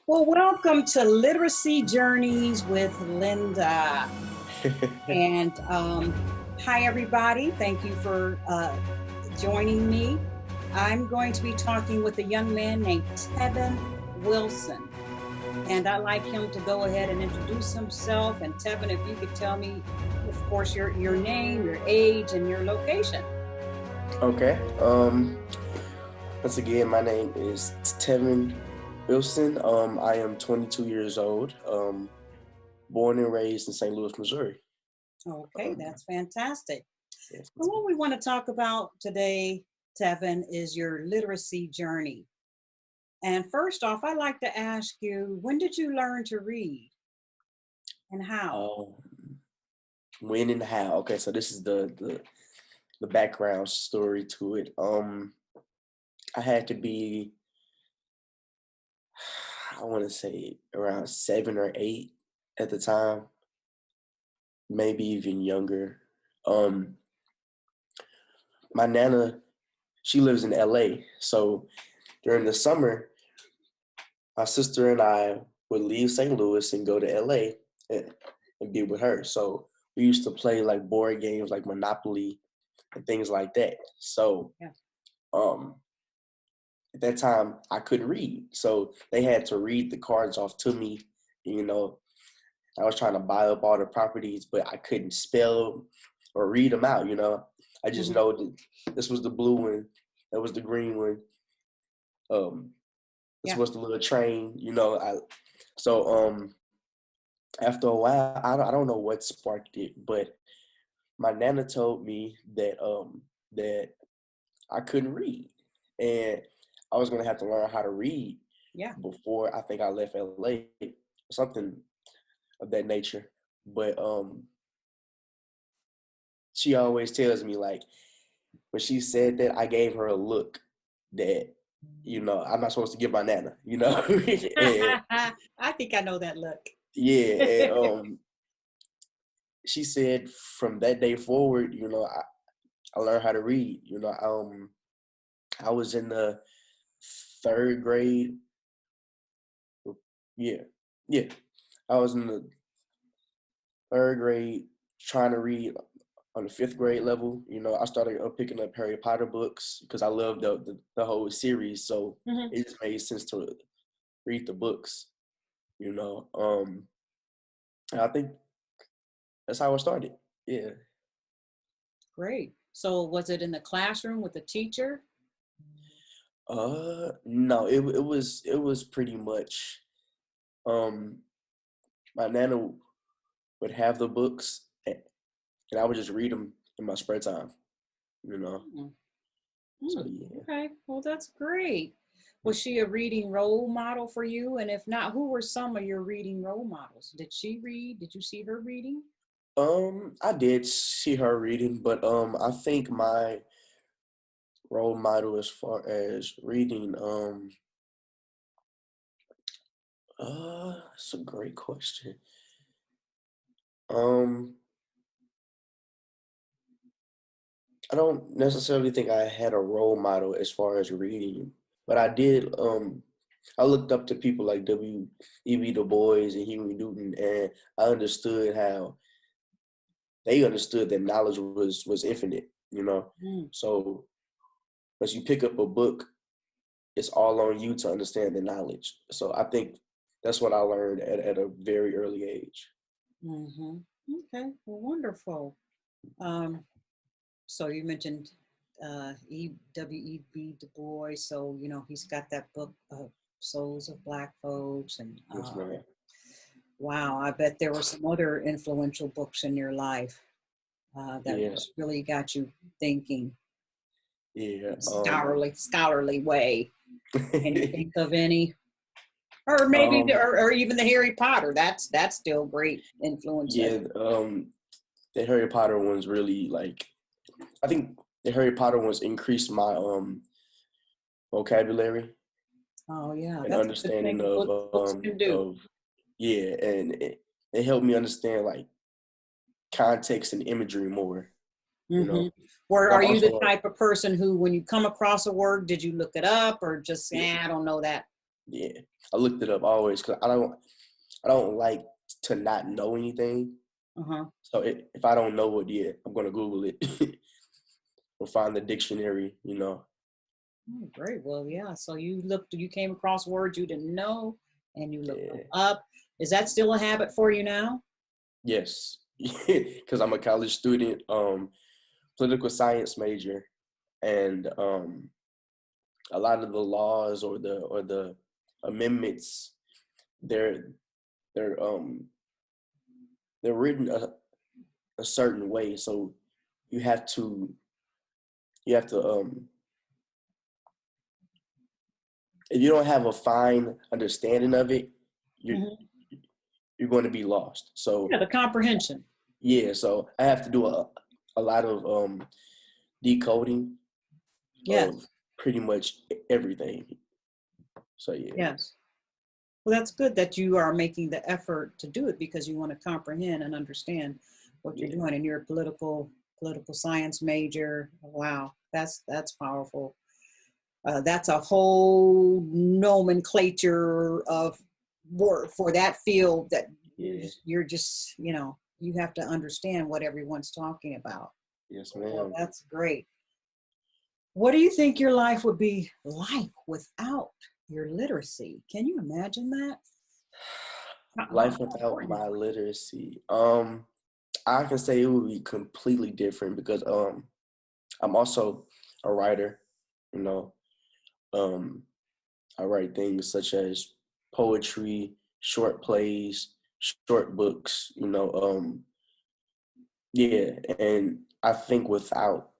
Well, welcome to Literacy Journeys with Linda. And hi, everybody. Thank you for joining me. I'm going to be talking with a young man named Tevin Wilson. And I'd like him to go ahead and introduce himself. And Tevin, if you could tell me, of course, your name, your age, and your location. Okay. Once again, my name is Tevin Wilson. I am 22 years old. Born and raised in St. Louis, Missouri. Okay, that's fantastic. Yes. Well, what we want to talk about today, Tevin, is your literacy journey. And first off, I'd like to ask you, when did you learn to read and how? When and how? Okay, so this is the background story to it. I had to be, I want to say around 7 or 8 at the time, maybe even younger. My nana, she lives in LA, so during the summer, my sister and I would leave St. Louis and go to LA and be with her. So we used to play like board games like Monopoly and things like that. So Yeah. At that time I couldn't read. So they had to read the cards off to me. You know, I was trying to buy up all the properties, but I couldn't spell or read them out, you know. I just know that this was the blue one, that was the green one. This was the little train, you know. After a while, I don't know what sparked it, but my nana told me that I couldn't read, and I was gonna have to learn how to read before I think I left LA, something of that nature. But she always tells me, like, when she said that, I gave her a look that, you know, I'm not supposed to give my nana, you know. And, I think I know that look. yeah, and she said from that day forward, you know, I learned how to read. You know, I was in the 3rd grade. Yeah, yeah. I was in the 3rd grade trying to read on the 5th grade level. You know, I started picking up Harry Potter books because I loved the whole series. So it just made sense to read the books. You know, and I think that's how it started. Yeah. Great. So was it in the classroom with the teacher? No, it was pretty much um my nana would have the books and I would just read them in my spare time, you know. So yeah. Okay, well, that's great. Was she a reading role model for you? And if not, who were some of your reading role models? Did she read? Did you see her reading? I did see her reading, but I think my role model as far as reading, that's a great question. Um, I don't necessarily think I had a role model as far as reading, but I did. I looked up to people like W.E.B, DuBois and Huey Newton, and I understood how they understood that knowledge was infinite. You know, so once you pick up a book, it's all on you to understand the knowledge. So I think that's what I learned at a very early age. Okay, well, wonderful. So you mentioned W.E.B. Du Bois. So, you know, he's got that book, Souls of Black Folks. And Yes, man. wow, I bet there were some other influential books in your life that Yeah, really got you thinking yeah. scholarly way. Can you think of any? Or maybe, um, or even the Harry Potter. That's still great influence. yeah. The Harry Potter ones really, like, I think the Harry Potter ones increased my vocabulary Oh yeah, and that's a good understanding thing books can do. of yeah, and it helped me understand like context and imagery more. You know, Or 'cause are I'm you the also type of person who, when you come across a word, did you look it up or just, yeah, I don't know that? Yeah, I looked it up always because I don't like to not know anything. Uh-huh. So if I don't know it yet, I'm gonna Google it or find the dictionary. Oh, great. Well, yeah. So you came across words you didn't know and you looked them Yeah. up. Is that still a habit for you now? Yes, because I'm a college student, political science major, and a lot of the laws or the amendments, they're they're um they're written a certain way. So you have to you have to if you don't have a fine understanding of it, you're Hmm. you're going to be lost. So Yeah, the comprehension. yeah, so I have to do a lot of decoding Yes. of pretty much everything. So yeah, Yes. Well, that's good that you are making the effort to do it because you want to comprehend and understand what you're yeah, doing, and you're a political science major. Wow, that's powerful. That's a whole nomenclature of word for that field that yeah. you're just, you have to understand what everyone's talking about. Yes, Well, ma'am. that's great. What do you think your life would be like without your literacy? Can you imagine that? How Life without important is my it? literacy. I can say it would be completely different because I'm also a writer, you know. Um I write things such as poetry, short plays, short books, yeah, and I think without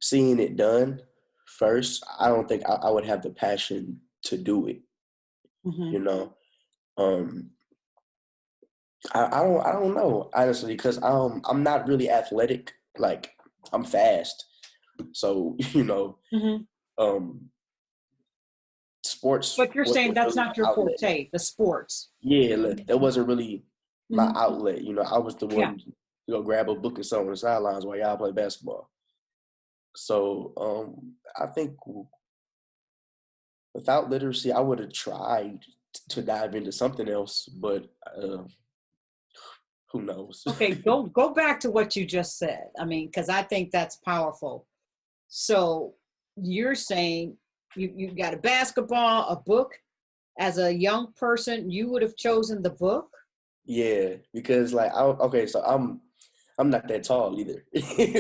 seeing it done first, I don't think I would have the passion to do it, Hmm. you know. Um I don't know honestly because I'm not really athletic. Like I'm fast, so Hmm. um sports But you're saying wasn't that's really not your my outlet. forte, the sports. Yeah, like, that wasn't really my Hmm. outlet. I was the Yeah. one to go grab a book and sit on the sidelines while y'all play basketball. So I think without literacy, I would have tried to dive into something else, but who knows? Okay, go back to what you just said. I mean, because I think that's powerful. So you're saying you got a basketball, a book. As a young person, you would have chosen the book. Yeah, because like okay, so I'm not that tall either.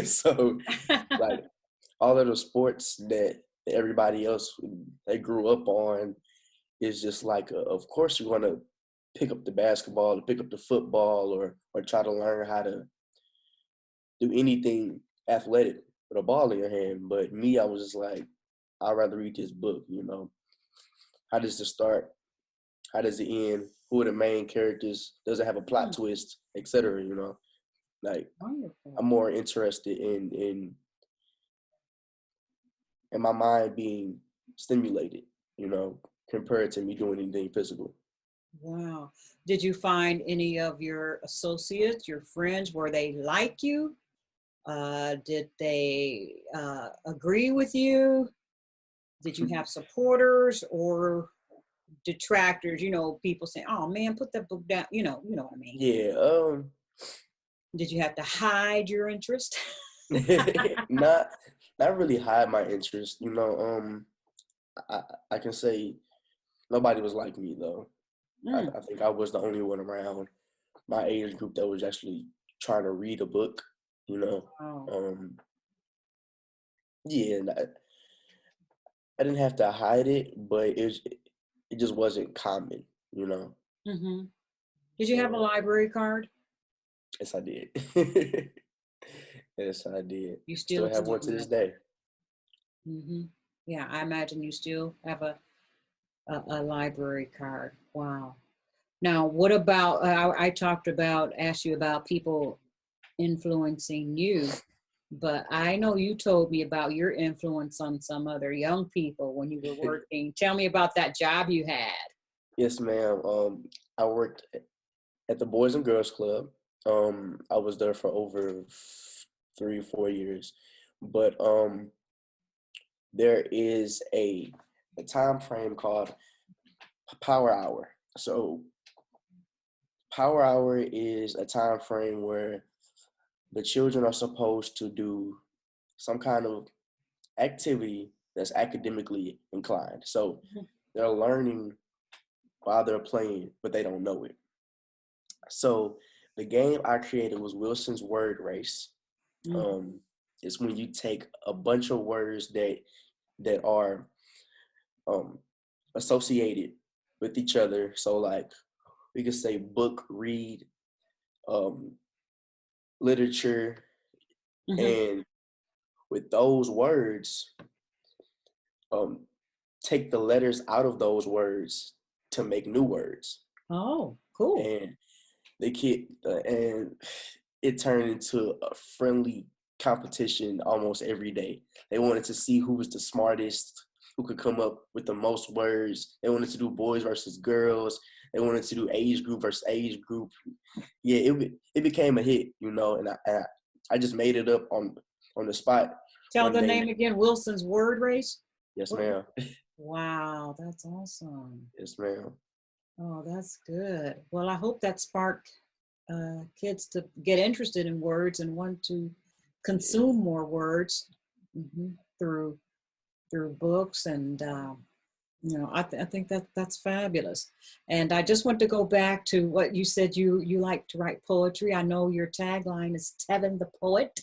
So like all of the sports that everybody else they grew up on is just like of course you're going to pick up the basketball or pick up the football or try to learn how to do anything athletic with a ball in your hand. But me, I was just like, I'd rather read this book. How does it start? How does it end? Who are the main characters? Does it have a plot Hmm, twist, etc. Like wonderful. I'm more interested in my mind being stimulated, you know, compared to me doing anything physical. Wow. Did you find any of your associates, your friends, were they like you? Did they agree with you? Did you have supporters or detractors? People saying, "Oh man, put that book down." You know what I mean. Yeah, Did you have to hide your interest? not not really hide my interest. I I can say nobody was like me though. Mm. I think I was the only one around my age group that was actually trying to read a book. You know, Oh. um, yeah, and I didn't have to hide it, but it just wasn't common. You know, Hmm. Did you have a so library card? yes, I did. Yes, I did. You Still still have today, one to this right? day. Hmm. Yeah, I imagine you still have a library card. Wow. Now, what about, I talked about, asked you about people influencing you, but I know you told me about your influence on some other young people when you were working. Tell me about that job you had. Yes, ma'am. I worked at the Boys and Girls Club. I was there for over 3 or 4 years, but there is a time frame called power hour. So power hour is a time frame where the children are supposed to do some kind of activity that's academically inclined. So they're learning while they're playing, but they don't know it. So the game I created was Wilson's Word Race. It's when you take a bunch of words that are associated with each other. So like we could say book, read, literature, and with those words, take the letters out of those words to make new words. Oh, cool. And the kid and it turned into a friendly competition almost every day. They wanted to see who was the smartest, who could come up with the most words. They wanted to do boys versus girls. They wanted to do age group versus age group. Yeah, it became a hit, you know, and I just made it up on the spot. Tell one the day. name again, Wilson's Word Race? Yes, ma'am. Wow, that's awesome. Yes, ma'am. Oh, that's good. Well, I hope that sparked kids to get interested in words and want to consume more words through books. And you know, I think that's fabulous. And I just want to go back to what you said. You like to write poetry. I know your tagline is Tevin the Poet.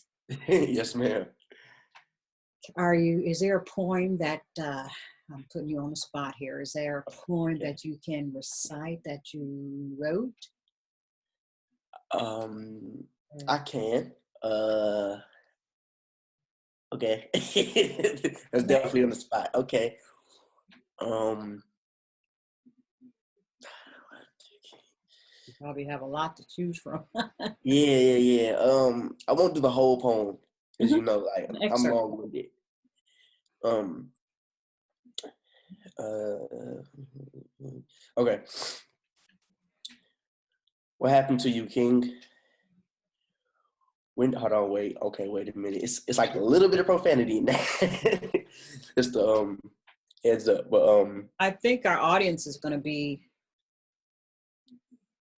Yes, ma'am. Is there a poem that I'm putting you on the spot here? Is there a poem that you can recite that you wrote? I can. Okay. That's definitely on the spot. Okay. You probably have a lot to choose from. Yeah. I won't do the whole poem because you know, like I'm long-winded. Okay. What happened to you, King? Hold on, wait. Okay, wait a minute. It's like a little bit of profanity in there. Just the heads up, but I think our audience is going to be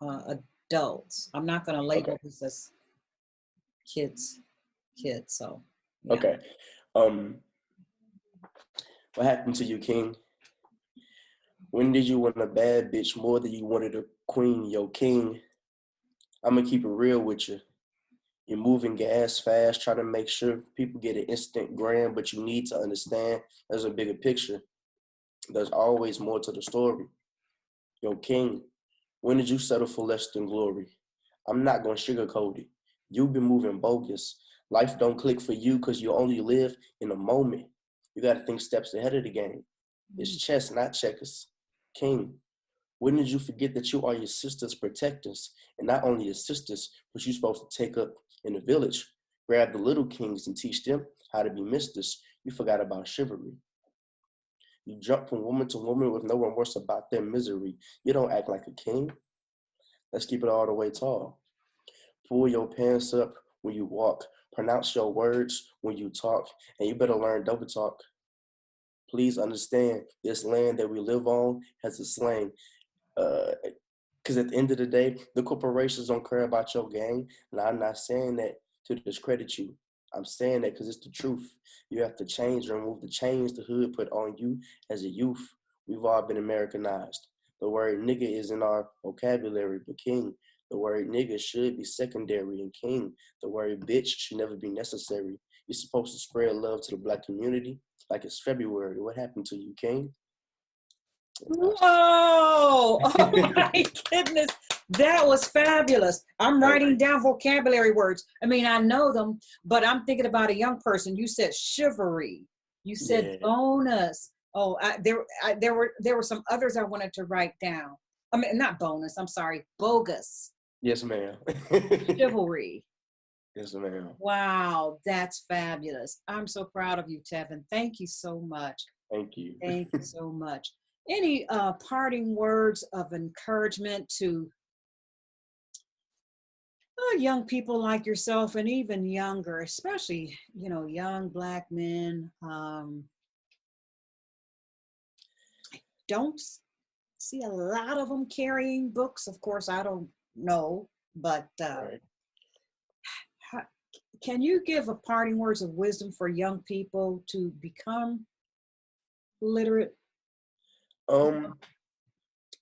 adults. I'm not going to label this as kids. So yeah. Okay. What happened to you, King? When did you want a bad bitch more than you wanted a queen, yo, King? I'ma keep it real with you. You're moving gas fast, trying to make sure people get an instant gram, but you need to understand there's a bigger picture. There's always more to the story. Yo, King, when did you settle for less than glory? I'm not gonna sugarcoat it. You've been moving bogus. Life don't click for you because you only live in a moment. You gotta think steps ahead of the game. It's chess, not checkers. King, when did you forget that you are your sister's protectors? And not only your sisters, but you're supposed to take up in the village. Grab the little kings and teach them how to be misters. You forgot about chivalry. You jump from woman to woman with no remorse about their misery. You don't act like a king. Let's keep it all the way tall. Pull your pants up when you walk. Pronounce your words when you talk. And you better learn double talk. Please understand, this land that we live on has a slang. Because at the end of the day, the corporations don't care about your gang. And I'm not saying that to discredit you. I'm saying that because it's the truth. You have to change and remove the chains the hood put on you as a youth. We've all been Americanized. The word nigga is in our vocabulary, but king. The word nigga should be secondary, and king. The word bitch should never be necessary. You're supposed to spread love to the black community like it's February. What happened to you, king? Whoa! Oh my goodness. That was fabulous. I'm writing down vocabulary words. I mean, I know them, but I'm thinking about a young person. You said chivalry. You said bonus. Oh, there were some others I wanted to write down. I mean, not bonus. I'm sorry, bogus. Yes, ma'am. Chivalry. Yes, ma'am. Wow, that's fabulous. I'm so proud of you, Tevin. Thank you so much. Thank you. Thank you so much. Any parting words of encouragement to young people like yourself and even younger, especially, you know, young Black men don't see a lot of them carrying books. Of course, I don't know, but Right. how, can you give a parting words of wisdom for young people to become literate? Um,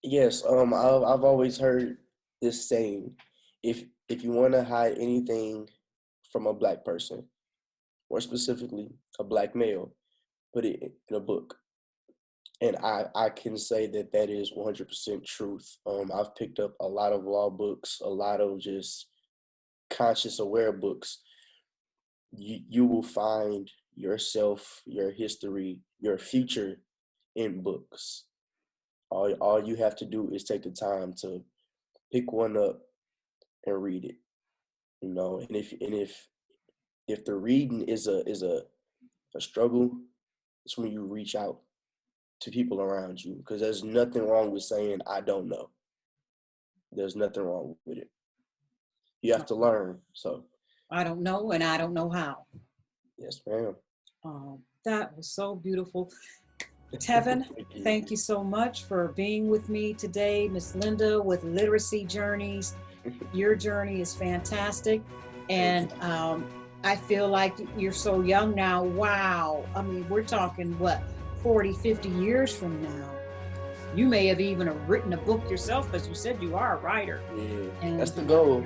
yes, I've always heard this saying, if you want to hide anything from a black person, or specifically a black male, put it in a book. And I can say that that is 100% truth. I've picked up a lot of law books, a lot of just conscious aware books. You will find yourself, your history, your future in books. All you have to do is take the time to pick one up and read it. You know, and if the reading is a struggle, it's when you reach out to people around you, because there's nothing wrong with saying I don't know. There's nothing wrong with it. You have to learn. So I don't know, and I don't know how. yes, ma'am. That was so beautiful. Tevin, Thank you. thank you so much for being with me today. Miss Linda with Literacy Journeys. Your journey is fantastic. And I feel like you're so young now. Wow. I mean, we're talking what, 40, 50 years from now. You may have even written a book yourself, because you said you are a writer. Yeah, And that's the goal.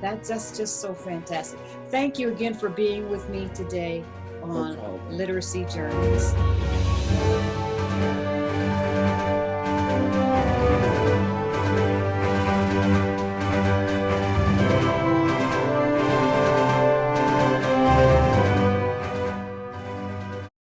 that's just so fantastic. Thank you again for being with me today on No problem. Literacy Journeys.